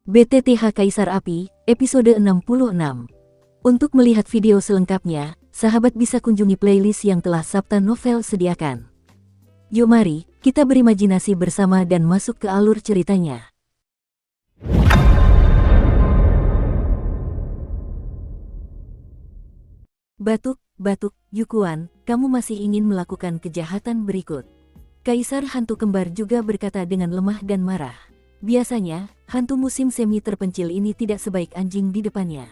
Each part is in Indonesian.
BTTH Kaisar Api, episode 66. Untuk melihat video selengkapnya, sahabat bisa kunjungi playlist yang telah Sabta Novel sediakan. Yuk mari, kita berimajinasi bersama dan masuk ke alur ceritanya. Batuk, Yukuan, kamu masih ingin melakukan kejahatan berikut. Kaisar hantu kembar juga berkata dengan lemah dan marah. Biasanya, hantu musim semi terpencil ini tidak sebaik anjing di depannya.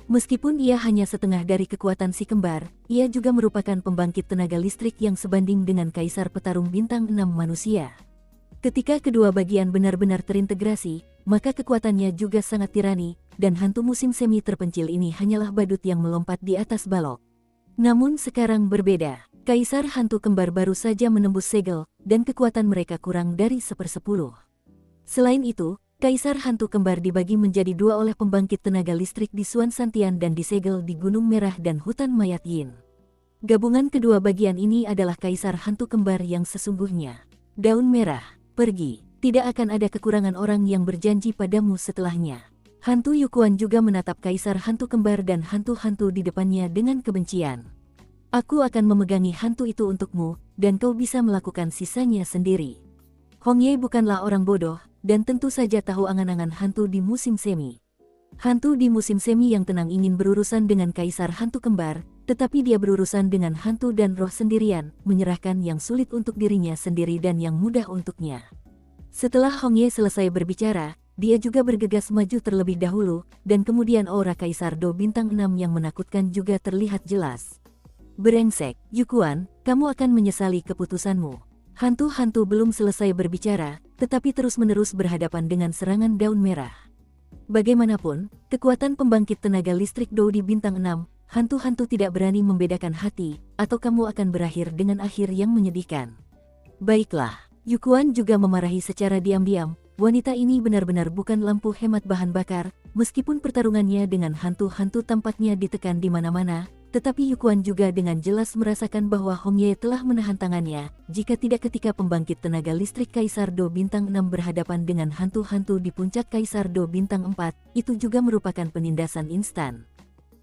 Meskipun ia hanya setengah dari kekuatan si kembar, ia juga merupakan pembangkit tenaga listrik yang sebanding dengan Kaisar Petarung Bintang 6 manusia. Ketika kedua bagian benar-benar terintegrasi, maka kekuatannya juga sangat tirani, dan hantu musim semi terpencil ini hanyalah badut yang melompat di atas balok. Namun sekarang berbeda, Kaisar hantu kembar baru saja menembus segel, dan kekuatan mereka kurang dari 1/10. Selain itu, Kaisar hantu kembar dibagi menjadi dua oleh pembangkit tenaga listrik di Suan Santian dan disegel di Gunung Merah dan Hutan Mayat Yin. Gabungan kedua bagian ini adalah Kaisar hantu kembar yang sesungguhnya. Daun merah, pergi, tidak akan ada kekurangan orang yang berjanji padamu setelahnya. Hantu Yukuan juga menatap Kaisar hantu kembar dan hantu-hantu di depannya dengan kebencian. Aku akan memegangi hantu itu untukmu, dan kau bisa melakukan sisanya sendiri. Hongye bukanlah orang bodoh, dan tentu saja tahu angan-angan hantu di musim semi. Hantu di musim semi yang tenang ingin berurusan dengan Kaisar hantu kembar, tetapi dia berurusan dengan hantu dan roh sendirian, menyerahkan yang sulit untuk dirinya sendiri dan yang mudah untuknya. Setelah Hongye selesai berbicara, dia juga bergegas maju terlebih dahulu, dan kemudian aura Kaisar Do Bintang 6 yang menakutkan juga terlihat jelas. Brengsek, Yukuan, kamu akan menyesali keputusanmu. Hantu-hantu belum selesai berbicara, tetapi terus-menerus berhadapan dengan serangan daun merah. Bagaimanapun, kekuatan pembangkit tenaga listrik Do di Bintang 6, hantu-hantu tidak berani membedakan hati, atau kamu akan berakhir dengan akhir yang menyedihkan. Baiklah, Yukuan juga memarahi secara diam-diam. Wanita ini benar-benar bukan lampu hemat bahan bakar, meskipun pertarungannya dengan hantu-hantu tampaknya ditekan di mana-mana, tetapi Yukuan juga dengan jelas merasakan bahwa Hongye telah menahan tangannya, jika tidak ketika pembangkit tenaga listrik Kaisar Do Bintang 6 berhadapan dengan hantu-hantu di puncak Kaisar Do Bintang 4, itu juga merupakan penindasan instan.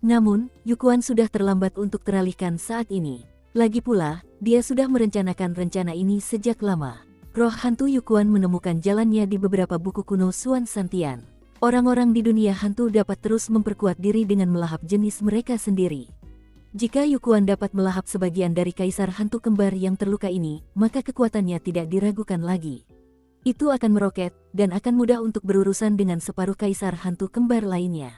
Namun, Yukuan sudah terlambat untuk teralihkan saat ini. Lagi pula, dia sudah merencanakan rencana ini sejak lama. Roh hantu Yukuan menemukan jalannya di beberapa buku kuno Suan Santian. Orang-orang di dunia hantu dapat terus memperkuat diri dengan melahap jenis mereka sendiri. Jika Yukuan dapat melahap sebagian dari Kaisar hantu kembar yang terluka ini, maka kekuatannya tidak diragukan lagi. Itu akan meroket, dan akan mudah untuk berurusan dengan separuh Kaisar hantu kembar lainnya.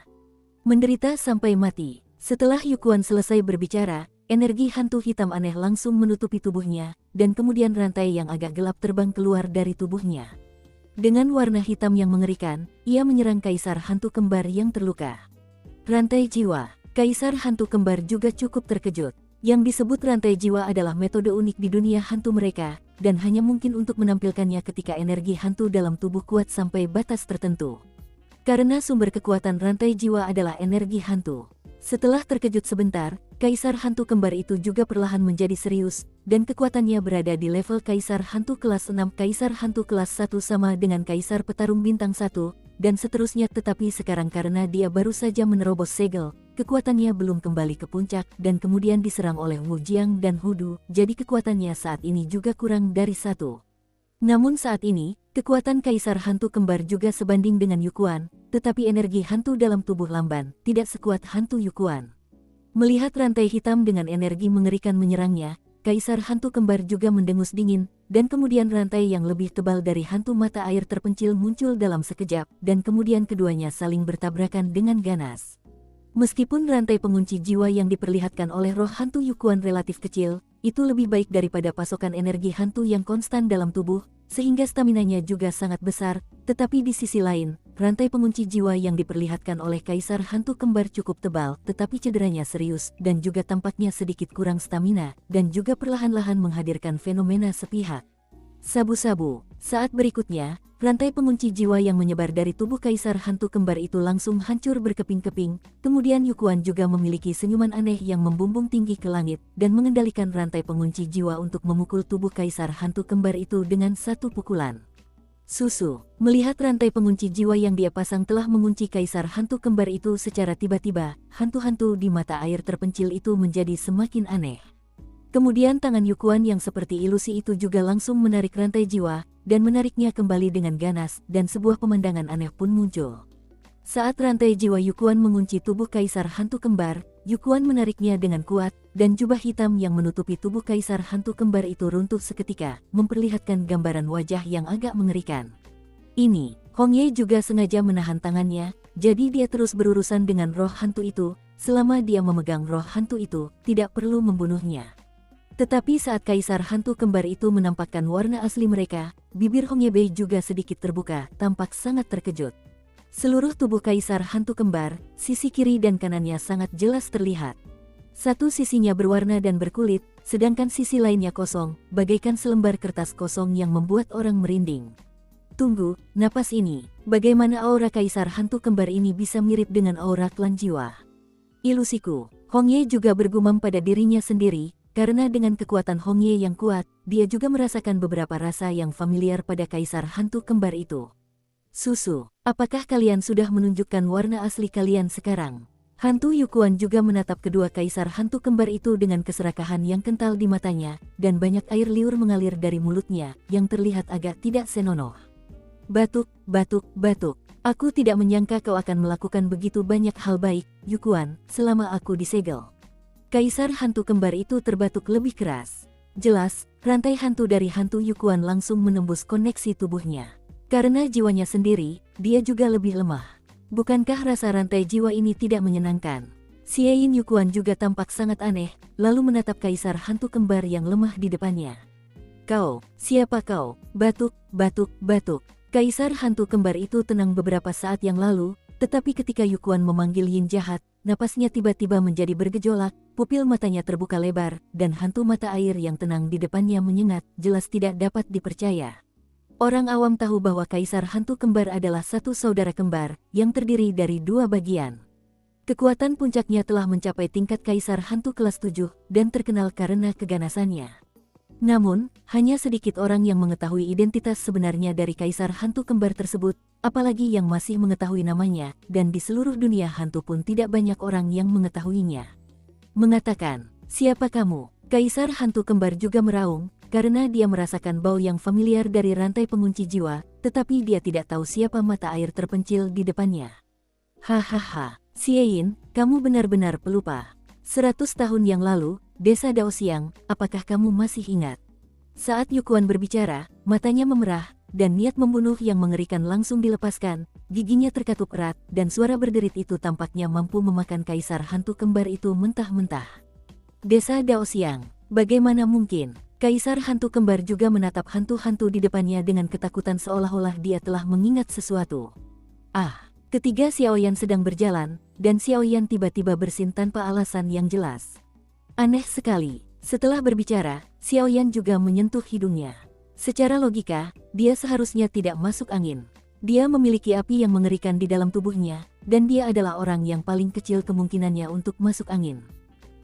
Menderita sampai mati. Setelah Yukuan selesai berbicara, energi hantu hitam aneh langsung menutupi tubuhnya, dan kemudian rantai yang agak gelap terbang keluar dari tubuhnya. Dengan warna hitam yang mengerikan, ia menyerang Kaisar hantu kembar yang terluka. Rantai jiwa. Kaisar hantu kembar juga cukup terkejut. Yang disebut rantai jiwa adalah metode unik di dunia hantu mereka, dan hanya mungkin untuk menampilkannya ketika energi hantu dalam tubuh kuat sampai batas tertentu. Karena sumber kekuatan rantai jiwa adalah energi hantu. Setelah terkejut sebentar, Kaisar hantu kembar itu juga perlahan menjadi serius, dan kekuatannya berada di level Kaisar hantu kelas 6. Kaisar hantu kelas 1 sama dengan Kaisar Petarung Bintang 1, dan seterusnya, tetapi sekarang karena dia baru saja menerobos segel, kekuatannya belum kembali ke puncak dan kemudian diserang oleh Wu Jiang dan Hudu, jadi kekuatannya saat ini juga kurang dari 1. Namun saat ini, kekuatan Kaisar hantu kembar juga sebanding dengan Yukuan, tetapi energi hantu dalam tubuh Lamban tidak sekuat hantu Yukuan. Melihat rantai hitam dengan energi mengerikan menyerangnya, Kaisar hantu kembar juga mendengus dingin, dan kemudian rantai yang lebih tebal dari hantu mata air terpencil muncul dalam sekejap, dan kemudian keduanya saling bertabrakan dengan ganas. Meskipun rantai pengunci jiwa yang diperlihatkan oleh roh hantu Yukuan relatif kecil, itu lebih baik daripada pasokan energi hantu yang konstan dalam tubuh, sehingga staminanya juga sangat besar, tetapi di sisi lain, rantai pengunci jiwa yang diperlihatkan oleh Kaisar hantu kembar cukup tebal, tetapi cederanya serius, dan juga tampaknya sedikit kurang stamina, dan juga perlahan-lahan menghadirkan fenomena sepihak. Sabu-sabu. Saat berikutnya, rantai pengunci jiwa yang menyebar dari tubuh Kaisar hantu kembar itu langsung hancur berkeping-keping. Kemudian Yukuan juga memiliki senyuman aneh yang membumbung tinggi ke langit, dan mengendalikan rantai pengunci jiwa untuk memukul tubuh Kaisar hantu kembar itu dengan satu pukulan. Melihat rantai pengunci jiwa yang dia pasang telah mengunci kaisar hantu kembar itu secara tiba-tiba, hantu-hantu di mata air terpencil itu menjadi semakin aneh. Kemudian tangan Yukuan yang seperti ilusi itu juga langsung menarik rantai jiwa, dan menariknya kembali dengan ganas, dan sebuah pemandangan aneh pun muncul. Saat rantai jiwa Yukuan mengunci tubuh kaisar hantu kembar, Yukuan menariknya dengan kuat, dan jubah hitam yang menutupi tubuh kaisar hantu kembar itu runtuh seketika, memperlihatkan gambaran wajah yang agak mengerikan. Ini, Hong Ye juga sengaja menahan tangannya, jadi dia terus berurusan dengan roh hantu itu, selama dia memegang roh hantu itu, tidak perlu membunuhnya. Tetapi saat kaisar hantu kembar itu menampakkan warna asli mereka, bibir Hong Ye Bei juga sedikit terbuka, tampak sangat terkejut. Seluruh tubuh kaisar hantu kembar, sisi kiri dan kanannya sangat jelas terlihat. Satu sisinya berwarna dan berkulit, sedangkan sisi lainnya kosong, bagaikan selembar kertas kosong yang membuat orang merinding. Tunggu, napas ini, bagaimana aura kaisar hantu kembar ini bisa mirip dengan aura klan jiwa? Ilusiku, Hong Ye juga bergumam pada dirinya sendiri, karena dengan kekuatan Hong Ye yang kuat, dia juga merasakan beberapa rasa yang familiar pada kaisar hantu kembar itu. Apakah kalian sudah menunjukkan warna asli kalian sekarang? Hantu Yukuan juga menatap kedua kaisar hantu kembar itu dengan keserakahan yang kental di matanya, dan banyak air liur mengalir dari mulutnya, yang terlihat agak tidak senonoh. Batuk. Aku tidak menyangka kau akan melakukan begitu banyak hal baik, Yukuan, selama aku disegel. Kaisar hantu kembar itu terbatuk lebih keras. Jelas, rantai hantu dari hantu Yukuan langsung menembus koneksi tubuhnya. Karena jiwanya sendiri, dia juga lebih lemah. Bukankah rasa rantai jiwa ini tidak menyenangkan? Xie Yin Yukuan juga tampak sangat aneh, lalu menatap kaisar hantu kembar yang lemah di depannya. Kau, siapa kau? Batuk. Kaisar hantu kembar itu tenang beberapa saat yang lalu, tetapi ketika Yukuan memanggil Yin jahat, napasnya tiba-tiba menjadi bergejolak, pupil matanya terbuka lebar, dan hantu mata air yang tenang di depannya menyengat, jelas tidak dapat dipercaya. Orang awam tahu bahwa kaisar hantu kembar adalah satu saudara kembar, yang terdiri dari dua bagian. Kekuatan puncaknya telah mencapai tingkat kaisar hantu kelas 7, dan terkenal karena keganasannya. Namun, hanya sedikit orang yang mengetahui identitas sebenarnya dari kaisar hantu kembar tersebut, apalagi yang masih mengetahui namanya, dan di seluruh dunia hantu pun tidak banyak orang yang mengetahuinya. Mengatakan, siapa kamu? Kaisar hantu kembar juga meraung, karena dia merasakan bau yang familiar dari rantai pengunci jiwa, tetapi dia tidak tahu siapa mata air terpencil di depannya. Hahaha, Xie Yin, kamu benar-benar pelupa. 100 tahun yang lalu, desa Daoxiang, apakah kamu masih ingat? Saat Yukuan berbicara, matanya memerah, dan niat membunuh yang mengerikan langsung dilepaskan, giginya terkatup erat, dan suara berderit itu tampaknya mampu memakan kaisar hantu kembar itu mentah-mentah. Desa Daoxiang, bagaimana mungkin? Kaisar hantu kembar juga menatap hantu-hantu di depannya dengan ketakutan seolah-olah dia telah mengingat sesuatu. Ketiga Xiaoyan sedang berjalan, dan Xiaoyan tiba-tiba bersin tanpa alasan yang jelas. Aneh sekali, setelah berbicara, Xiaoyan juga menyentuh hidungnya. Secara logika, dia seharusnya tidak masuk angin. Dia memiliki api yang mengerikan di dalam tubuhnya, dan dia adalah orang yang paling kecil kemungkinannya untuk masuk angin.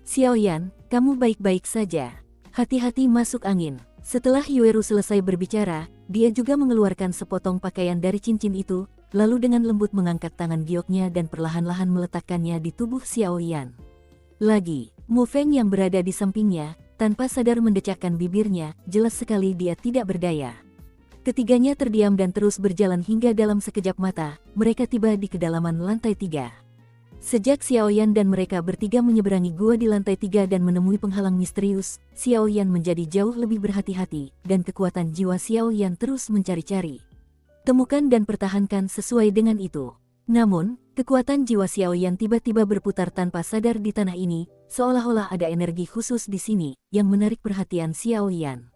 Xiaoyan, kamu baik-baik saja. Hati-hati masuk angin. Setelah Yueru selesai berbicara, dia juga mengeluarkan sepotong pakaian dari cincin itu, lalu dengan lembut mengangkat tangan gioknya dan perlahan-lahan meletakkannya di tubuh Xiaoyan. Lagi, Mu Feng yang berada di sampingnya, tanpa sadar mendecakkan bibirnya, jelas sekali dia tidak berdaya. Ketiganya terdiam dan terus berjalan hingga dalam sekejap mata, mereka tiba di kedalaman lantai 3. Sejak Xiaoyan dan mereka bertiga menyeberangi gua di lantai 3 dan menemui penghalang misterius, Xiaoyan menjadi jauh lebih berhati-hati, dan kekuatan jiwa Xiaoyan terus mencari-cari. Temukan dan pertahankan sesuai dengan itu. Namun, kekuatan jiwa Xiaoyan tiba-tiba berputar tanpa sadar di tanah ini, seolah-olah ada energi khusus di sini, yang menarik perhatian Xiaoyan.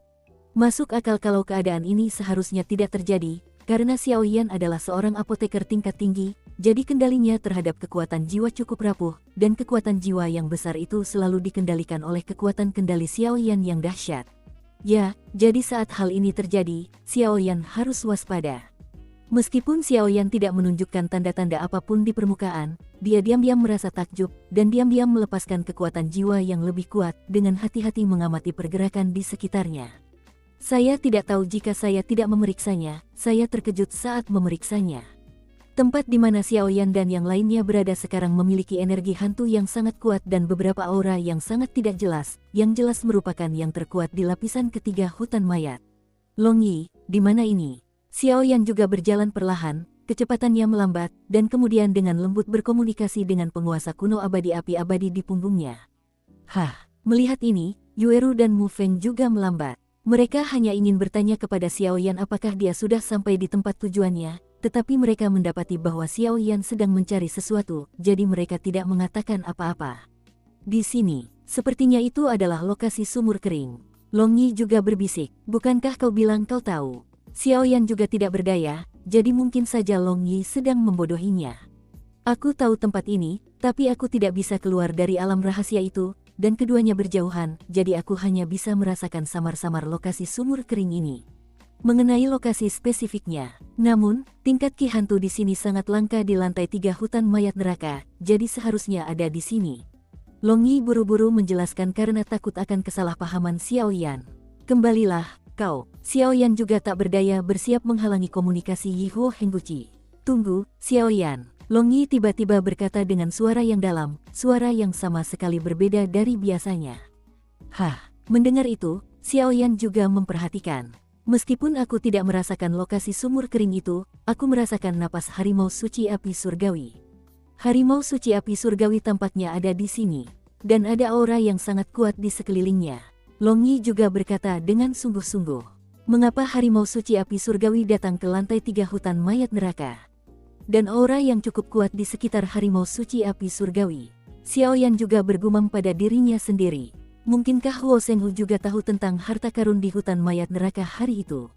Masuk akal kalau keadaan ini seharusnya tidak terjadi, karena Xiaoyan adalah seorang apoteker tingkat tinggi, jadi kendalinya terhadap kekuatan jiwa cukup rapuh, dan kekuatan jiwa yang besar itu selalu dikendalikan oleh kekuatan kendali Xiaoyan yang dahsyat. Ya, jadi saat hal ini terjadi, Xiaoyan harus waspada. Meskipun Xiaoyan tidak menunjukkan tanda-tanda apapun di permukaan, dia diam-diam merasa takjub, dan diam-diam melepaskan kekuatan jiwa yang lebih kuat, dengan hati-hati mengamati pergerakan di sekitarnya. Saya tidak tahu jika saya tidak memeriksanya, saya terkejut saat memeriksanya. Tempat di mana Xiaoyan dan yang lainnya berada sekarang memiliki energi hantu yang sangat kuat dan beberapa aura yang sangat tidak jelas, yang jelas merupakan yang terkuat di lapisan ketiga hutan mayat. Long Yi, di mana ini? Xiaoyan juga berjalan perlahan, kecepatannya melambat, dan kemudian dengan lembut berkomunikasi dengan penguasa kuno abadi api abadi di punggungnya. Hah, melihat ini, Yueru dan Mu Feng juga melambat. Mereka hanya ingin bertanya kepada Xiaoyan apakah dia sudah sampai di tempat tujuannya, tetapi mereka mendapati bahwa Xiaoyan sedang mencari sesuatu, jadi mereka tidak mengatakan apa-apa. Di sini, sepertinya itu adalah lokasi sumur kering. Long Yi juga berbisik, bukankah kau bilang kau tahu? Xiaoyan juga tidak berdaya, jadi mungkin saja Long Yi sedang membodohinya. Aku tahu tempat ini, tapi aku tidak bisa keluar dari alam rahasia itu, dan keduanya berjauhan, jadi aku hanya bisa merasakan samar-samar lokasi sumur kering ini. Mengenai lokasi spesifiknya, namun, tingkat ki hantu di sini sangat langka di lantai 3 hutan mayat neraka, jadi seharusnya ada di sini. Long Yi buru-buru menjelaskan karena takut akan kesalahpahaman Xiaoyan. Kembalilah, kau. Xiaoyan juga tak berdaya bersiap menghalangi komunikasi Yihuo Hengguchi. Tunggu, Xiaoyan. Long Yi tiba-tiba berkata dengan suara yang dalam, suara yang sama sekali berbeda dari biasanya. Hah, mendengar itu, Xiaoyan juga memperhatikan. Meskipun aku tidak merasakan lokasi sumur kering itu, aku merasakan napas harimau suci api surgawi. Harimau suci api surgawi tampaknya ada di sini, dan ada aura yang sangat kuat di sekelilingnya. Long Yi juga berkata dengan sungguh-sungguh. Mengapa harimau suci api surgawi datang ke lantai 3 hutan mayat neraka? Dan aura yang cukup kuat di sekitar harimau suci api surgawi. Xiaoyan juga bergumam pada dirinya sendiri. Mungkinkah Huo Shenghu juga tahu tentang harta karun di hutan mayat neraka hari itu?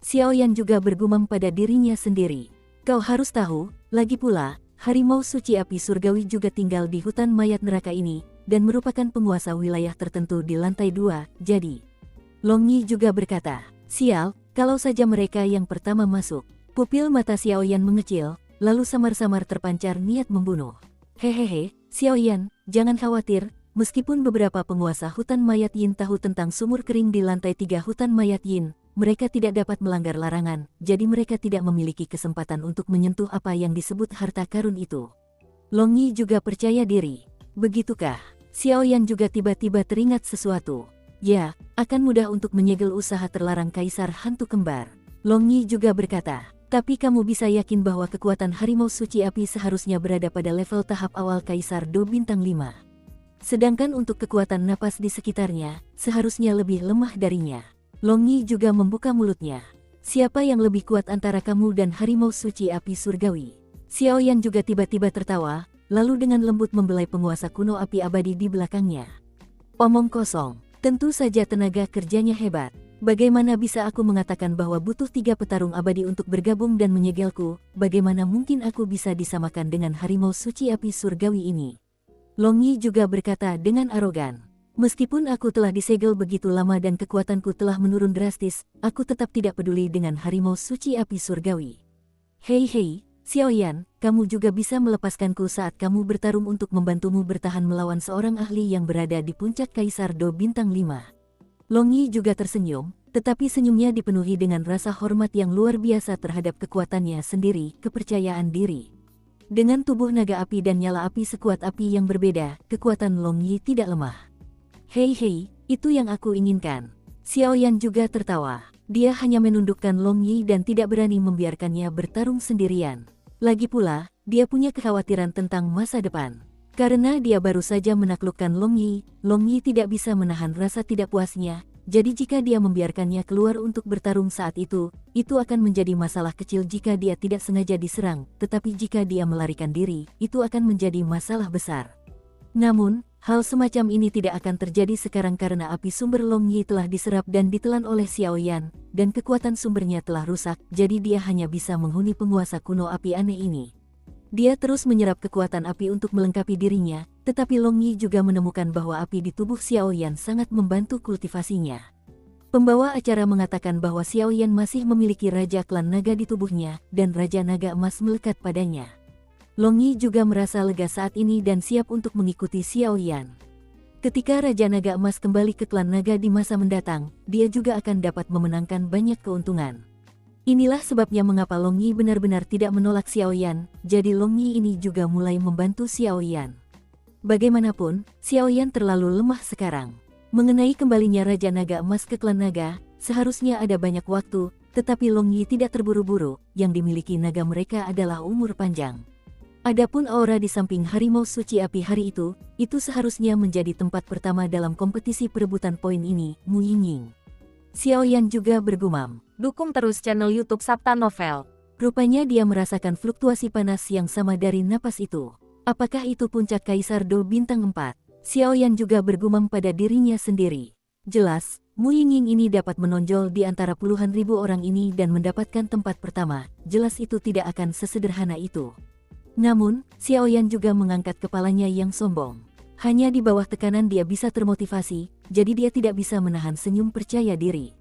Xiaoyan juga bergumam pada dirinya sendiri. Kau harus tahu, lagi pula, harimau suci api surgawi juga tinggal di hutan mayat neraka ini, dan merupakan penguasa wilayah tertentu di lantai 2, jadi. Long Yi juga berkata, sial, kalau saja mereka yang pertama masuk. Pupil mata Xiaoyan mengecil, lalu samar-samar terpancar niat membunuh. Hehehe, Xiaoyan, jangan khawatir. Meskipun beberapa penguasa hutan mayat Yin tahu tentang sumur kering di lantai 3 hutan mayat Yin, mereka tidak dapat melanggar larangan, jadi mereka tidak memiliki kesempatan untuk menyentuh apa yang disebut harta karun itu. Long Yi juga percaya diri. Begitukah? Xiaoyan juga tiba-tiba teringat sesuatu. Ya, akan mudah untuk menyegel usaha terlarang Kaisar Hantu Kembar. Long Yi juga berkata, tapi kamu bisa yakin bahwa kekuatan harimau suci api seharusnya berada pada level tahap awal Kaisar Do Bintang 5. Sedangkan untuk kekuatan napas di sekitarnya, seharusnya lebih lemah darinya. Long Yi juga membuka mulutnya. Siapa yang lebih kuat antara kamu dan harimau suci api surgawi? Xiaoyan juga tiba-tiba tertawa, lalu dengan lembut membelai penguasa kuno api abadi di belakangnya. Omong kosong, tentu saja tenaga kerjanya hebat. Bagaimana bisa aku mengatakan bahwa butuh 3 petarung abadi untuk bergabung dan menyegelku? Bagaimana mungkin aku bisa disamakan dengan harimau suci api surgawi ini? Long Yi juga berkata dengan arogan. Meskipun aku telah disegel begitu lama dan kekuatanku telah menurun drastis, aku tetap tidak peduli dengan harimau suci api surgawi. Hei, Xiaoyan, kamu juga bisa melepaskanku saat kamu bertarung untuk membantumu bertahan melawan seorang ahli yang berada di puncak Kaisar Do Bintang 5. Long Yi juga tersenyum, tetapi senyumnya dipenuhi dengan rasa hormat yang luar biasa terhadap kekuatannya sendiri, kepercayaan diri. Dengan tubuh naga api dan nyala api sekuat api yang berbeda, kekuatan Long Yi tidak lemah. Hei, itu yang aku inginkan. Xiaoyan juga tertawa. Dia hanya menundukkan Long Yi dan tidak berani membiarkannya bertarung sendirian. Lagi pula, dia punya kekhawatiran tentang masa depan. Karena dia baru saja menaklukkan Long Yi tidak bisa menahan rasa tidak puasnya. Jadi jika dia membiarkannya keluar untuk bertarung saat itu akan menjadi masalah kecil jika dia tidak sengaja diserang, tetapi jika dia melarikan diri, itu akan menjadi masalah besar. Namun, hal semacam ini tidak akan terjadi sekarang karena api sumber Long Yi telah diserap dan ditelan oleh Xiaoyan, dan kekuatan sumbernya telah rusak, jadi dia hanya bisa menghuni penguasa kuno api aneh ini. Dia terus menyerap kekuatan api untuk melengkapi dirinya, tetapi Long Yi juga menemukan bahwa api di tubuh Xiaoyan sangat membantu kultivasinya. Pembawa acara mengatakan bahwa Xiaoyan masih memiliki Raja Klan Naga di tubuhnya, dan Raja Naga Emas melekat padanya. Long Yi juga merasa lega saat ini dan siap untuk mengikuti Xiaoyan. Ketika Raja Naga Emas kembali ke klan naga di masa mendatang, dia juga akan dapat memenangkan banyak keuntungan. Inilah sebabnya mengapa Long Yi benar-benar tidak menolak Xiao Yan, jadi Long Yi ini juga mulai membantu Xiao Yan. Bagaimanapun, Xiao Yan terlalu lemah sekarang. Mengenai kembalinya Raja Naga Emas ke klan naga, seharusnya ada banyak waktu, tetapi Long Yi tidak terburu-buru, yang dimiliki naga mereka adalah umur panjang. Adapun aura di samping harimau suci api hari itu seharusnya menjadi tempat pertama dalam kompetisi perebutan poin ini, Mu Yingying. Xiao Yan juga bergumam. Dukung terus channel YouTube Sabta Novel. Rupanya dia merasakan fluktuasi panas yang sama dari napas itu. Apakah itu puncak Kaisar Do Bintang 4? Xiao Yan juga bergumam pada dirinya sendiri. Jelas, Mu Yingying ini dapat menonjol di antara puluhan ribu orang ini dan mendapatkan tempat pertama. Jelas itu tidak akan sesederhana itu. Namun, Xiao Yan juga mengangkat kepalanya yang sombong. Hanya di bawah tekanan dia bisa termotivasi, jadi dia tidak bisa menahan senyum percaya diri.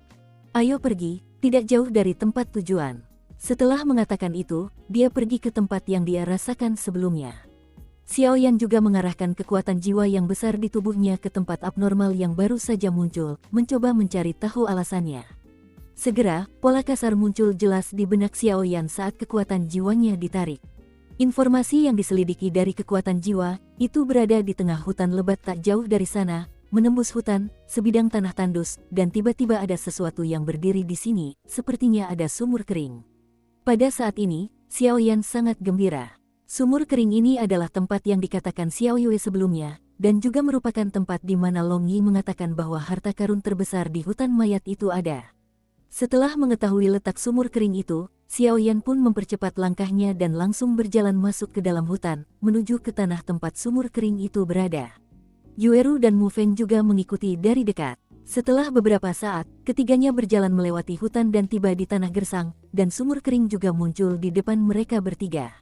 Ayo pergi, tidak jauh dari tempat tujuan. Setelah mengatakan itu, dia pergi ke tempat yang dia rasakan sebelumnya. Xiao Yan juga mengarahkan kekuatan jiwa yang besar di tubuhnya ke tempat abnormal yang baru saja muncul, mencoba mencari tahu alasannya. Segera, pola kasar muncul jelas di benak Xiao Yan saat kekuatan jiwanya ditarik. Informasi yang diselidiki dari kekuatan jiwa, itu berada di tengah hutan lebat tak jauh dari sana, menembus hutan, sebidang tanah tandus, dan tiba-tiba ada sesuatu yang berdiri di sini, sepertinya ada sumur kering. Pada saat ini, Xiao Yan sangat gembira. Sumur kering ini adalah tempat yang dikatakan Xiao Yue sebelumnya, dan juga merupakan tempat di mana Long Yi mengatakan bahwa harta karun terbesar di hutan mayat itu ada. Setelah mengetahui letak sumur kering itu, Xiao Yan pun mempercepat langkahnya dan langsung berjalan masuk ke dalam hutan, menuju ke tanah tempat sumur kering itu berada. Yueru dan Mu Feng juga mengikuti dari dekat. Setelah beberapa saat, ketiganya berjalan melewati hutan dan tiba di tanah gersang, dan sumur kering juga muncul di depan mereka bertiga.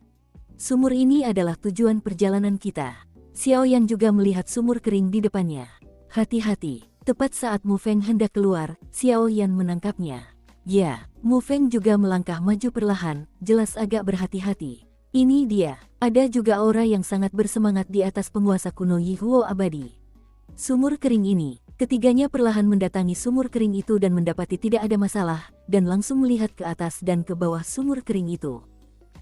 Sumur ini adalah tujuan perjalanan kita. Xiao Yan juga melihat sumur kering di depannya. Hati-hati, tepat saat Mu Feng hendak keluar, Xiao Yan menangkapnya. Ya, Mu Feng juga melangkah maju perlahan, jelas agak berhati-hati. Ini dia, ada juga aura yang sangat bersemangat di atas penguasa kuno Yi Huo abadi. Sumur kering ini, ketiganya perlahan mendatangi sumur kering itu dan mendapati tidak ada masalah, dan langsung melihat ke atas dan ke bawah sumur kering itu.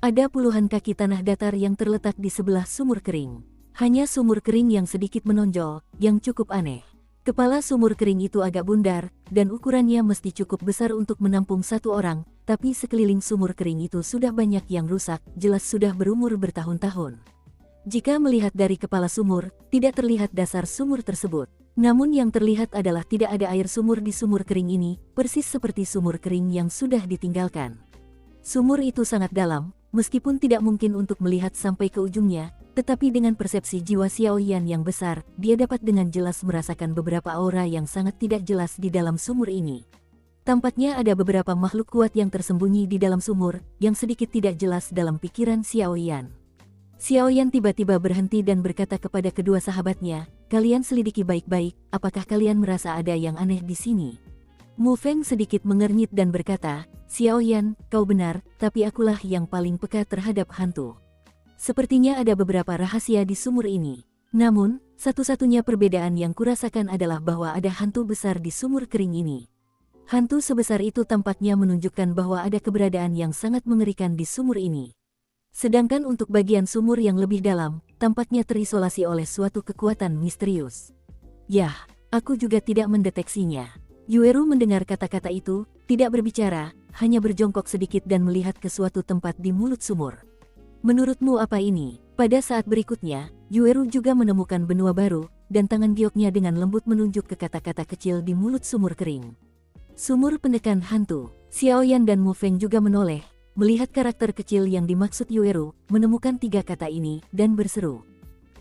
Ada puluhan kaki tanah datar yang terletak di sebelah sumur kering. Hanya sumur kering yang sedikit menonjol, yang cukup aneh. Kepala sumur kering itu agak bundar, dan ukurannya mesti cukup besar untuk menampung satu orang, tapi sekeliling sumur kering itu sudah banyak yang rusak, jelas sudah berumur bertahun-tahun. Jika melihat dari kepala sumur, tidak terlihat dasar sumur tersebut. Namun yang terlihat adalah tidak ada air sumur di sumur kering ini, persis seperti sumur kering yang sudah ditinggalkan. Sumur itu sangat dalam, meskipun tidak mungkin untuk melihat sampai ke ujungnya, tetapi dengan persepsi jiwa Xiao Yan yang besar, dia dapat dengan jelas merasakan beberapa aura yang sangat tidak jelas di dalam sumur ini. Tampaknya ada beberapa makhluk kuat yang tersembunyi di dalam sumur, yang sedikit tidak jelas dalam pikiran Xiao Yan. Xiao Yan tiba-tiba berhenti dan berkata kepada kedua sahabatnya, "Kalian selidiki baik-baik, apakah kalian merasa ada yang aneh di sini?" Mu Feng sedikit mengernyit dan berkata, "Xiao Yan, kau benar, tapi akulah yang paling peka terhadap hantu. Sepertinya ada beberapa rahasia di sumur ini. Namun, satu-satunya perbedaan yang kurasakan adalah bahwa ada hantu besar di sumur kering ini. Hantu sebesar itu tampaknya menunjukkan bahwa ada keberadaan yang sangat mengerikan di sumur ini. Sedangkan untuk bagian sumur yang lebih dalam, tampaknya terisolasi oleh suatu kekuatan misterius. Yah, aku juga tidak mendeteksinya." Yueru mendengar kata-kata itu, tidak berbicara, hanya berjongkok sedikit dan melihat ke suatu tempat di mulut sumur. "Menurutmu apa ini?" Pada saat berikutnya, Yueru juga menemukan benua baru, dan tangan gioknya dengan lembut menunjuk ke kata-kata kecil di mulut sumur kering. Sumur pendekan hantu. Xiao Yan dan Mu Feng juga menoleh, melihat karakter kecil yang dimaksud Yueru, menemukan 3 kata ini, dan berseru.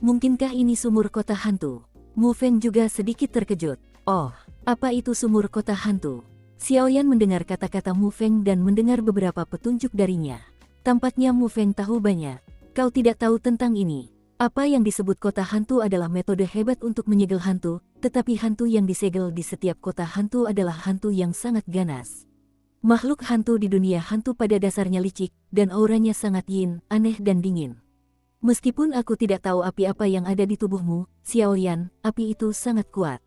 "Mungkinkah ini sumur kota hantu?" Mu Feng juga sedikit terkejut. "Oh, apa itu sumur kota hantu?" Xiao Yan mendengar kata-kata Mu Feng dan mendengar beberapa petunjuk darinya. Tampaknya Mu Feng tahu banyak. "Kau tidak tahu tentang ini. Apa yang disebut kota hantu adalah metode hebat untuk menyegel hantu, tetapi hantu yang disegel di setiap kota hantu adalah hantu yang sangat ganas. Makhluk hantu di dunia hantu pada dasarnya licik, dan auranya sangat yin, aneh dan dingin. Meskipun aku tidak tahu api apa yang ada di tubuhmu, Xiaoyan, api itu sangat kuat.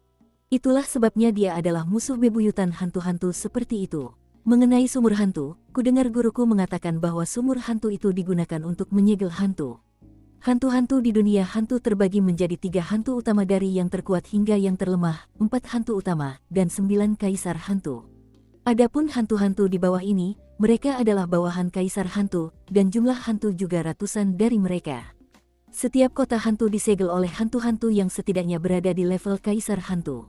Itulah sebabnya dia adalah musuh bebuyutan hantu-hantu seperti itu. Mengenai sumur hantu, kudengar guruku mengatakan bahwa sumur hantu itu digunakan untuk menyegel hantu. Hantu-hantu di dunia hantu terbagi menjadi 3 hantu utama dari yang terkuat hingga yang terlemah, 4 hantu utama, dan 9 kaisar hantu. Adapun hantu-hantu di bawah ini, mereka adalah bawahan kaisar hantu, dan jumlah hantu juga ratusan dari mereka. Setiap kota hantu disegel oleh hantu-hantu yang setidaknya berada di level kaisar hantu.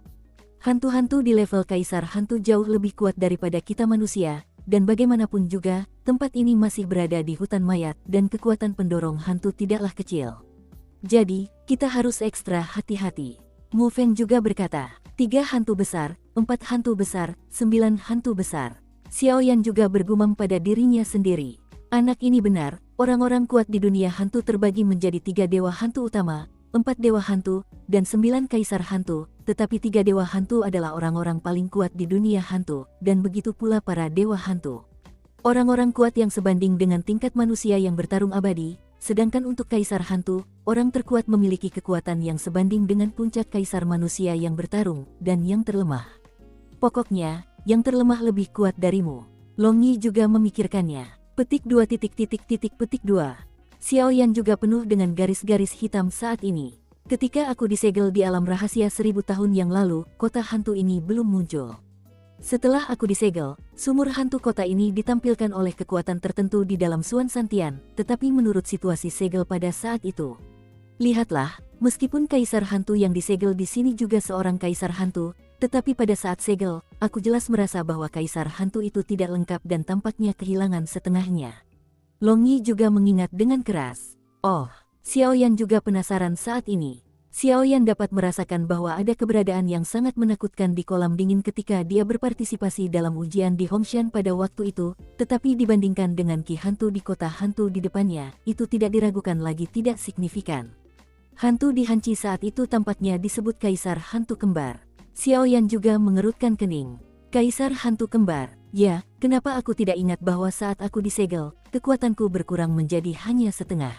Hantu-hantu di level kaisar hantu jauh lebih kuat daripada kita manusia, dan bagaimanapun juga, tempat ini masih berada di hutan mayat dan kekuatan pendorong hantu tidaklah kecil. Jadi, kita harus ekstra hati-hati. Mu Feng juga berkata, 3 hantu besar, 4 hantu besar, 9 hantu besar. Xiaoyan juga bergumam pada dirinya sendiri. Anak ini benar, orang-orang kuat di dunia hantu terbagi menjadi 3 dewa hantu utama, 4 dewa hantu, dan 9 kaisar hantu, tetapi 3 dewa hantu adalah orang-orang paling kuat di dunia hantu, dan begitu pula para dewa hantu. Orang-orang kuat yang sebanding dengan tingkat manusia yang bertarung abadi, sedangkan untuk kaisar hantu, orang terkuat memiliki kekuatan yang sebanding dengan puncak kaisar manusia yang bertarung, dan yang terlemah. Pokoknya, yang terlemah lebih kuat darimu. Long Yi juga memikirkannya. Petik 2. Xiaoyan juga penuh dengan garis-garis hitam saat ini. Ketika aku disegel di alam rahasia 1000 tahun yang lalu, kota hantu ini belum muncul. Setelah aku disegel, sumur hantu kota ini ditampilkan oleh kekuatan tertentu di dalam Suan Santian, tetapi menurut situasi segel pada saat itu. Lihatlah, meskipun kaisar hantu yang disegel di sini juga seorang kaisar hantu, tetapi pada saat segel, aku jelas merasa bahwa kaisar hantu itu tidak lengkap dan tampaknya kehilangan setengahnya. Long Yi juga mengingat dengan keras. Oh, Xiaoyan juga penasaran saat ini. Xiaoyan dapat merasakan bahwa ada keberadaan yang sangat menakutkan di kolam dingin ketika dia berpartisipasi dalam ujian di Hongshan pada waktu itu, tetapi dibandingkan dengan Ki hantu di kota hantu di depannya, itu tidak diragukan lagi tidak signifikan. Hantu di Hanci saat itu tampaknya disebut kaisar hantu kembar. Xiaoyan juga mengerutkan kening. Kaisar hantu kembar. Ya, kenapa aku tidak ingat bahwa saat aku disegel, kekuatanku berkurang menjadi hanya setengah.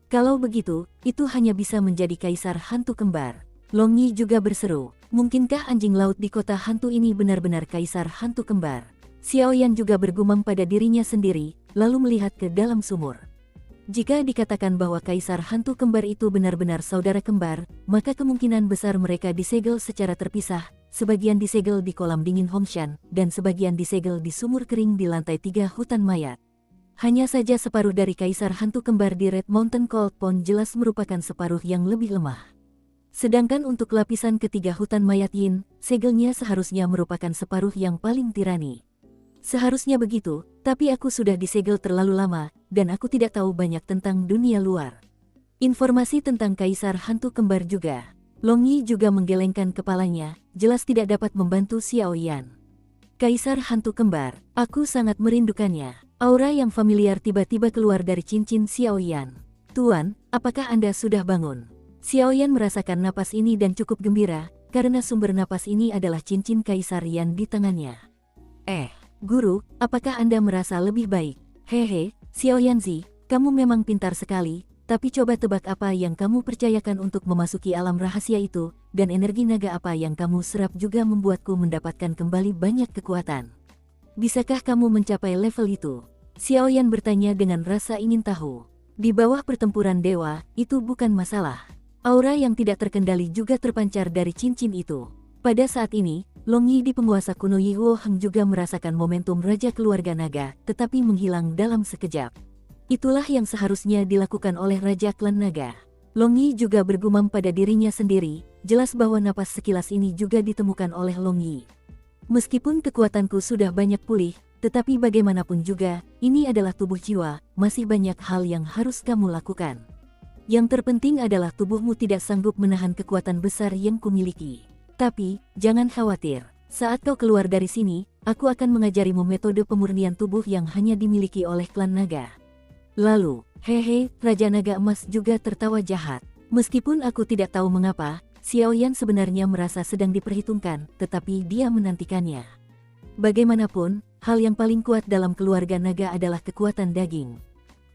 Kalau begitu, itu hanya bisa menjadi kaisar hantu kembar. Long Yi juga berseru, mungkinkah anjing laut di kota hantu ini benar-benar kaisar hantu kembar? Xiaoyan juga bergumam pada dirinya sendiri, lalu melihat ke dalam sumur. Jika dikatakan bahwa kaisar hantu kembar itu benar-benar saudara kembar, maka kemungkinan besar mereka disegel secara terpisah, sebagian disegel di kolam dingin Hongshan, dan sebagian disegel di sumur kering di lantai 3 hutan mayat. Hanya saja separuh dari kaisar hantu kembar di Red Mountain Cold Pond jelas merupakan separuh yang lebih lemah. Sedangkan untuk lapisan ketiga hutan mayat Yin, segelnya seharusnya merupakan separuh yang paling tirani. Seharusnya begitu, tapi aku sudah disegel terlalu lama, dan aku tidak tahu banyak tentang dunia luar. Informasi tentang kaisar hantu kembar juga. Long Yi juga menggelengkan kepalanya, jelas tidak dapat membantu Xiaoyan. Kaisar hantu kembar, aku sangat merindukannya. Aura yang familiar tiba-tiba keluar dari cincin Xiaoyan. Tuan, apakah Anda sudah bangun? Xiaoyan merasakan napas ini dan cukup gembira, karena sumber napas ini adalah cincin kaisar Yan di tangannya. Guru, apakah Anda merasa lebih baik? Hehe, Xiaoyanzi, kamu memang pintar sekali, tapi coba tebak apa yang kamu percayakan untuk memasuki alam rahasia itu, dan energi naga apa yang kamu serap juga membuatku mendapatkan kembali banyak kekuatan. Bisakah kamu mencapai level itu? Xiaoyan bertanya dengan rasa ingin tahu. Di bawah pertempuran dewa, itu bukan masalah. Aura yang tidak terkendali juga terpancar dari cincin itu. Pada saat ini, Long Yi di penguasa kuno Yi Huo Heng juga merasakan momentum Raja Keluarga Naga, tetapi menghilang dalam sekejap. Itulah yang seharusnya dilakukan oleh Raja Klan Naga. Long Yi juga bergumam pada dirinya sendiri, jelas bahwa napas sekilas ini juga ditemukan oleh Long Yi. Meskipun kekuatanku sudah banyak pulih, tetapi bagaimanapun juga, ini adalah tubuh jiwa, masih banyak hal yang harus kamu lakukan. Yang terpenting adalah tubuhmu tidak sanggup menahan kekuatan besar yang kumiliki. Tapi, jangan khawatir, saat kau keluar dari sini, aku akan mengajarimu metode pemurnian tubuh yang hanya dimiliki oleh klan naga. Lalu, hehe, Raja Naga Emas juga tertawa jahat. Meskipun aku tidak tahu mengapa, Xiaoyan sebenarnya merasa sedang diperhitungkan, tetapi dia menantikannya. Bagaimanapun, hal yang paling kuat dalam keluarga naga adalah kekuatan daging.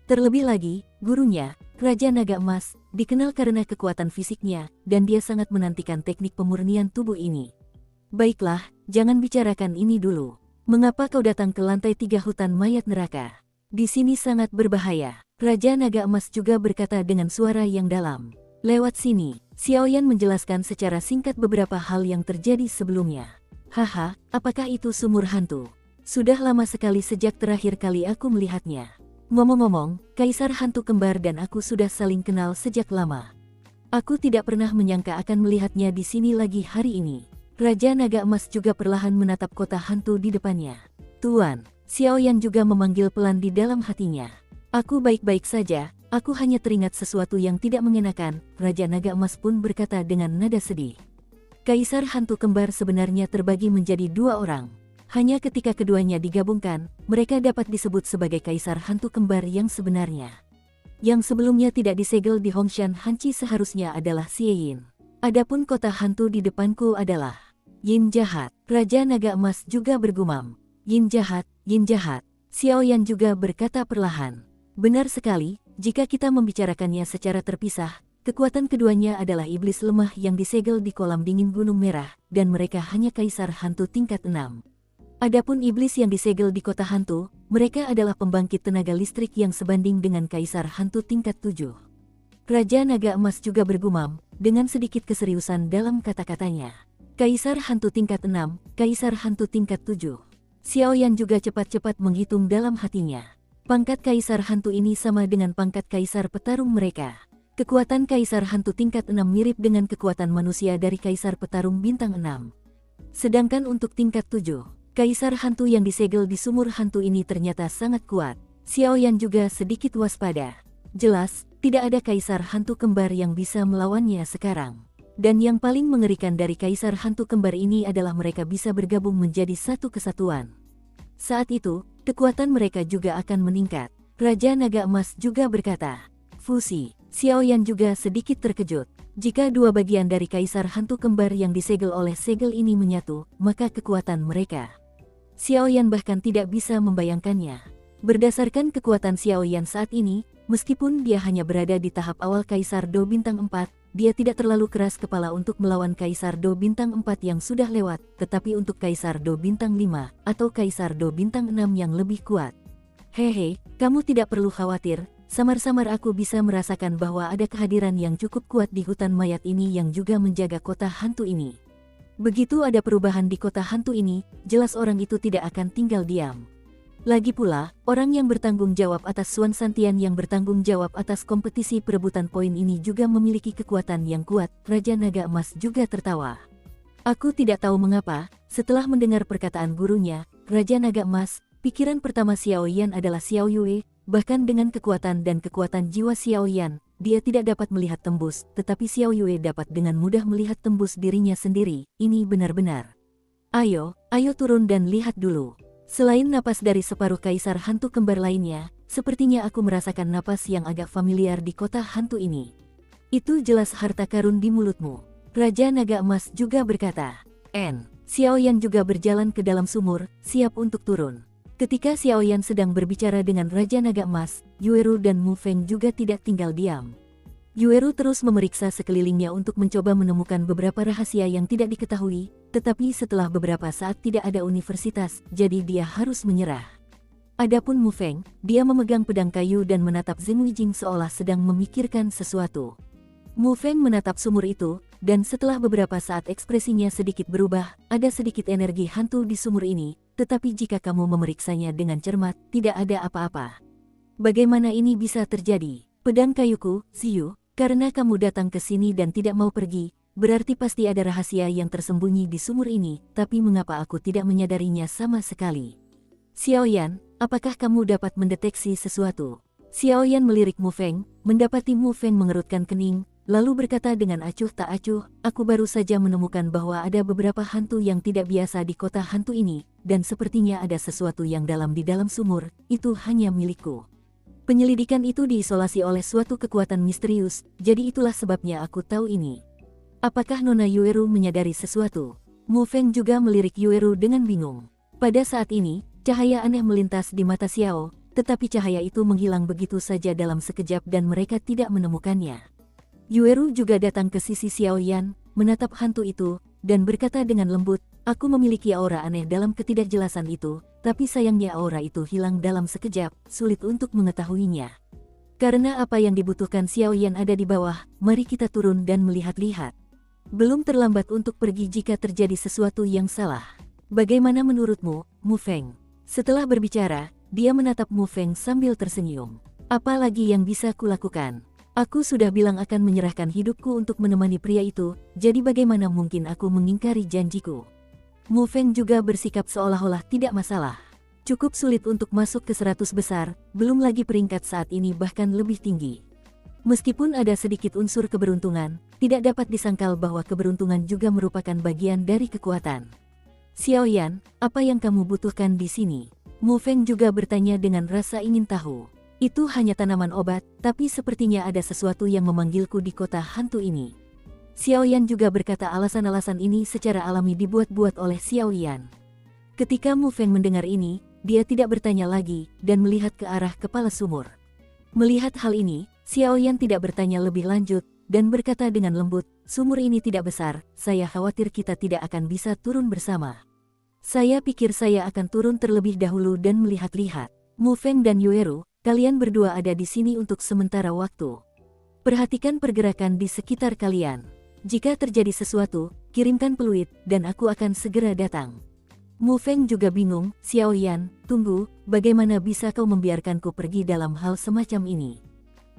Terlebih lagi, gurunya, Raja Naga Emas dikenal karena kekuatan fisiknya, dan dia sangat menantikan teknik pemurnian tubuh ini. Baiklah, jangan bicarakan ini dulu. Mengapa kau datang ke lantai 3 hutan mayat neraka? Di sini sangat berbahaya. Raja Naga Emas juga berkata dengan suara yang dalam. Lewat sini, Xiaoyan menjelaskan secara singkat beberapa hal yang terjadi sebelumnya. Haha, apakah itu sumur hantu? Sudah lama sekali sejak terakhir kali aku melihatnya. Ngomong-ngomong, Kaisar Hantu Kembar dan aku sudah saling kenal sejak lama. Aku tidak pernah menyangka akan melihatnya di sini lagi hari ini. Raja Naga Emas juga perlahan menatap kota hantu di depannya. Tuan, Xiaoyan juga memanggil pelan di dalam hatinya. Aku baik-baik saja, aku hanya teringat sesuatu yang tidak mengenakan, Raja Naga Emas pun berkata dengan nada sedih. Kaisar Hantu Kembar sebenarnya terbagi menjadi 2 orang. Hanya ketika keduanya digabungkan, mereka dapat disebut sebagai Kaisar Hantu Kembar yang sebenarnya. Yang sebelumnya tidak disegel di Hongshan Hanci seharusnya adalah Xie Yin. Adapun kota hantu di depanku adalah Yin Jahat. Raja Naga Emas juga bergumam. Yin Jahat, Yin Jahat. Xiaoyan juga berkata perlahan. Benar sekali, jika kita membicarakannya secara terpisah, kekuatan keduanya adalah iblis lemah yang disegel di kolam dingin Gunung Merah, dan mereka hanya Kaisar Hantu tingkat 6. Adapun iblis yang disegel di kota hantu, mereka adalah pembangkit tenaga listrik yang sebanding dengan Kaisar Hantu tingkat 7. Raja Naga Emas juga bergumam, dengan sedikit keseriusan dalam kata-katanya. Kaisar Hantu tingkat 6, Kaisar Hantu tingkat 7. Xiaoyan juga cepat-cepat menghitung dalam hatinya. Pangkat Kaisar Hantu ini sama dengan pangkat Kaisar Petarung mereka. Kekuatan Kaisar Hantu tingkat 6 mirip dengan kekuatan manusia dari Kaisar Petarung bintang 6. Sedangkan untuk tingkat 7, Kaisar Hantu yang disegel di sumur hantu ini ternyata sangat kuat. Xiaoyan juga sedikit waspada. Jelas, tidak ada Kaisar Hantu Kembar yang bisa melawannya sekarang. Dan yang paling mengerikan dari Kaisar Hantu Kembar ini adalah mereka bisa bergabung menjadi satu kesatuan. Saat itu, kekuatan mereka juga akan meningkat. Raja Naga Emas juga berkata, fusi. Xiaoyan juga sedikit terkejut. Jika 2 bagian dari Kaisar Hantu Kembar yang disegel oleh segel ini menyatu, maka kekuatan mereka. Xiaoyan bahkan tidak bisa membayangkannya. Berdasarkan kekuatan Xiaoyan saat ini, meskipun dia hanya berada di tahap awal Kaisar Do bintang 4, dia tidak terlalu keras kepala untuk melawan Kaisar Do bintang 4 yang sudah lewat, tetapi untuk Kaisar Do bintang 5 atau Kaisar Do bintang 6 yang lebih kuat. Hehe, kamu tidak perlu khawatir, samar-samar aku bisa merasakan bahwa ada kehadiran yang cukup kuat di hutan mayat ini yang juga menjaga kota hantu ini. Begitu ada perubahan di kota hantu ini, jelas orang itu tidak akan tinggal diam. Lagi pula, orang yang bertanggung jawab atas Suan Santian yang bertanggung jawab atas kompetisi perebutan poin ini juga memiliki kekuatan yang kuat. Raja Naga Emas juga tertawa. Aku tidak tahu mengapa, setelah mendengar perkataan gurunya, Raja Naga Emas, pikiran pertama Xiaoyan adalah Xiao Yue. Bahkan dengan kekuatan dan kekuatan jiwa Xiaoyan, dia tidak dapat melihat tembus, tetapi Xiao Yue dapat dengan mudah melihat tembus dirinya sendiri. Ini benar-benar. Ayo turun dan lihat dulu. Selain napas dari separuh Kaisar Hantu Kembar lainnya, sepertinya aku merasakan napas yang agak familiar di kota hantu ini. Itu jelas harta karun di mulutmu. Raja Naga Emas juga berkata. Xiaoyan juga berjalan ke dalam sumur, siap untuk turun. Ketika Xiaoyan sedang berbicara dengan Raja Naga Emas, Yueru dan Mu Feng juga tidak tinggal diam. Yueru terus memeriksa sekelilingnya untuk mencoba menemukan beberapa rahasia yang tidak diketahui, tetapi setelah beberapa saat tidak ada universitas, jadi dia harus menyerah. Adapun Mu Feng, dia memegang pedang kayu dan menatap Zeng Wijing seolah sedang memikirkan sesuatu. Mu Feng menatap sumur itu, dan setelah beberapa saat ekspresinya sedikit berubah, ada sedikit energi hantu di sumur ini, tetapi jika kamu memeriksanya dengan cermat, tidak ada apa-apa. Bagaimana ini bisa terjadi? Pedang kayuku, Xiu, karena kamu datang ke sini dan tidak mau pergi, berarti pasti ada rahasia yang tersembunyi di sumur ini, tapi mengapa aku tidak menyadarinya sama sekali? Xiaoyan, apakah kamu dapat mendeteksi sesuatu? Xiaoyan melirik Mu Feng, mendapati Mu Feng mengerutkan kening, lalu berkata dengan acuh tak acuh, aku baru saja menemukan bahwa ada beberapa hantu yang tidak biasa di kota hantu ini, dan sepertinya ada sesuatu yang dalam di dalam sumur, itu hanya milikku. Penyelidikan itu diisolasi oleh suatu kekuatan misterius, jadi itulah sebabnya aku tahu ini. Apakah Nona Yueru menyadari sesuatu? Mu Feng juga melirik Yueru dengan bingung. Pada saat ini, cahaya aneh melintas di mata Xiao, tetapi cahaya itu menghilang begitu saja dalam sekejap dan mereka tidak menemukannya. Yueru juga datang ke sisi Xiaoyan, menatap hantu itu, dan berkata dengan lembut, "Aku memiliki aura aneh dalam ketidakjelasan itu, tapi sayangnya aura itu hilang dalam sekejap, sulit untuk mengetahuinya. Karena apa yang dibutuhkan Xiaoyan ada di bawah, mari kita turun dan melihat-lihat. Belum terlambat untuk pergi jika terjadi sesuatu yang salah. Bagaimana menurutmu, Mu Feng?" Setelah berbicara, dia menatap Mu Feng sambil tersenyum. "Apa lagi yang bisa kulakukan? Aku sudah bilang akan menyerahkan hidupku untuk menemani pria itu, jadi bagaimana mungkin aku mengingkari janjiku?" Mu Feng juga bersikap seolah-olah tidak masalah. Cukup sulit untuk masuk ke 100 besar, belum lagi peringkat saat ini bahkan lebih tinggi. Meskipun ada sedikit unsur keberuntungan, tidak dapat disangkal bahwa keberuntungan juga merupakan bagian dari kekuatan. "Xiaoyan, apa yang kamu butuhkan di sini?" Mu Feng juga bertanya dengan rasa ingin tahu. "Itu hanya tanaman obat, tapi sepertinya ada sesuatu yang memanggilku di kota hantu ini." Xiaoyan juga berkata alasan-alasan ini secara alami dibuat-buat oleh Xiaoyan. Ketika Mu Feng mendengar ini, dia tidak bertanya lagi, dan melihat ke arah kepala sumur. Melihat hal ini, Xiaoyan tidak bertanya lebih lanjut, dan berkata dengan lembut, "Sumur ini tidak besar, saya khawatir kita tidak akan bisa turun bersama. Saya pikir saya akan turun terlebih dahulu dan melihat-lihat. Mu Feng dan Yueru, kalian berdua ada di sini untuk sementara waktu. Perhatikan pergerakan di sekitar kalian. Jika terjadi sesuatu, kirimkan peluit, dan aku akan segera datang." Mu Feng juga bingung. "Xiaoyan, tunggu, bagaimana bisa kau membiarkanku pergi dalam hal semacam ini?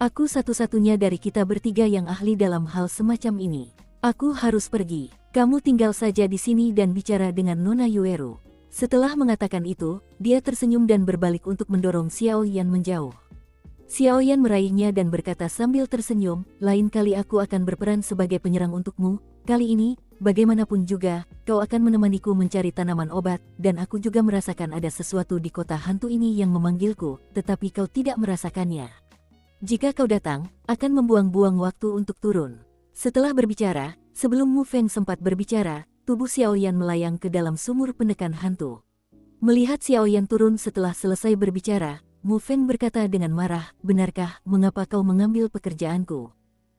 Aku satu-satunya dari kita bertiga yang ahli dalam hal semacam ini. Aku harus pergi. Kamu tinggal saja di sini dan bicara dengan Nona Yueru." Setelah mengatakan itu, dia tersenyum dan berbalik untuk mendorong Xiaoyan menjauh. Xiaoyan meraihnya dan berkata sambil tersenyum, "Lain kali aku akan berperan sebagai penyerang untukmu. Kali ini, bagaimanapun juga, kau akan menemaniku mencari tanaman obat, dan aku juga merasakan ada sesuatu di kota hantu ini yang memanggilku, tetapi kau tidak merasakannya. Jika kau datang, akan membuang-buang waktu untuk turun." Setelah berbicara, sebelum Mu Feng sempat berbicara, tubuh Xiaoyan melayang ke dalam sumur pendekan hantu. Melihat Xiaoyan turun setelah selesai berbicara, Mu Feng berkata dengan marah, "Benarkah, mengapa kau mengambil pekerjaanku?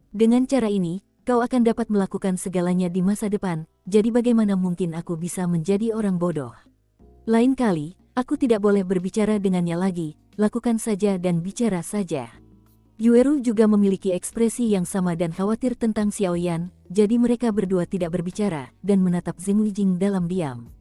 Dengan cara ini, kau akan dapat melakukan segalanya di masa depan, jadi bagaimana mungkin aku bisa menjadi orang bodoh? Lain kali, aku tidak boleh berbicara dengannya lagi, lakukan saja dan bicara saja." Yueru juga memiliki ekspresi yang sama dan khawatir tentang Xiaoyan, jadi mereka berdua tidak berbicara, dan menatap Zeng Wijing dalam diam.